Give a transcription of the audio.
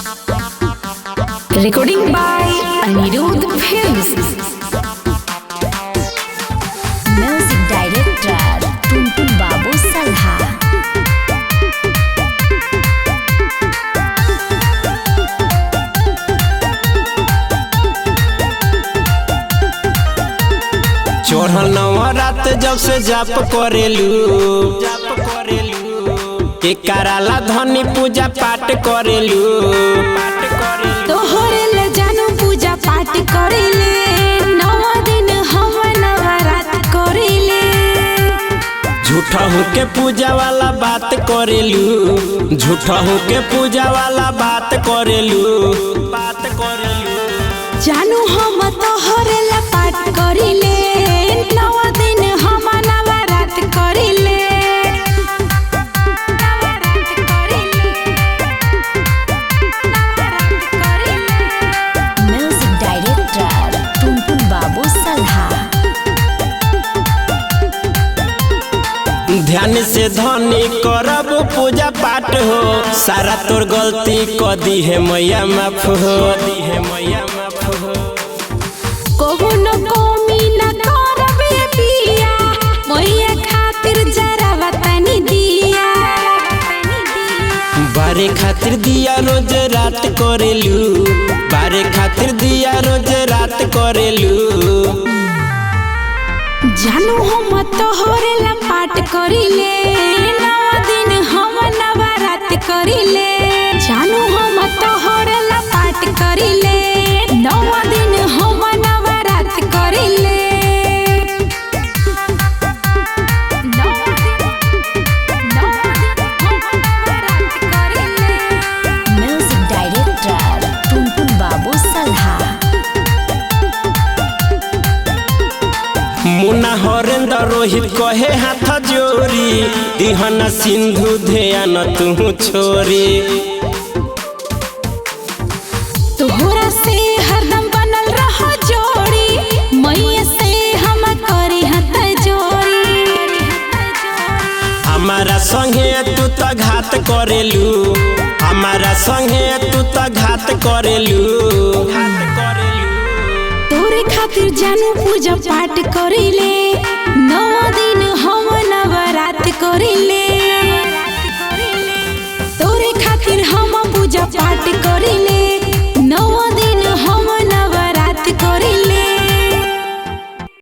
Recording by Anirudh Films. Music Director Tuntun Babu Salha. चढ़ल नवरात जब से जाप करेलू के कराला धनी पूजा पाठ करेलू तोहरे ले जानू पूजा पाठ करेले 9 दिन हम नवरात करेले। झूठा हो के पूजा वाला बात करेलू झूठा हो के पूजा वाला बात करेलू जानू हम तोहरे ले पाठ करेले 9 दिन हम नवरात करेले। म्यूजिक डायरेक्टर टुनटुन बाबू सल्हा। ध्यान से धनी करब पूजा पाठ हो सारा तोर गलती क दी है मैया माफ हो कबो न कमी न करबे पिया मैया खातिर जरा वतनी दिया। बारे खातिर दिया रोज रात करेलू बारे खातिर दिया रोज रात करेलू जानू हम तोहरे ला पाठ करिले 9 दिन हम नवरात करिले। जानू हम तोहरे ला पाठ करिले 9 दिन हम नवरात करिले। म्यूजिक डायरेक्टर टुनटुन बाबू सल्हा। मुन्ना हरेंद्र रोहित कहे हाथ जोड़ी दिहना सिंधु ध्यान तू छोरी तोहरा से हरदम बनल रहो जोड़ी मैया से हम करे हाथ जोड़ी। हमारा संगे तू तो घात करेलू हमारा संगे तू तो घात करेलू तोरे खातिर जानू पूजा पाठ करिले 9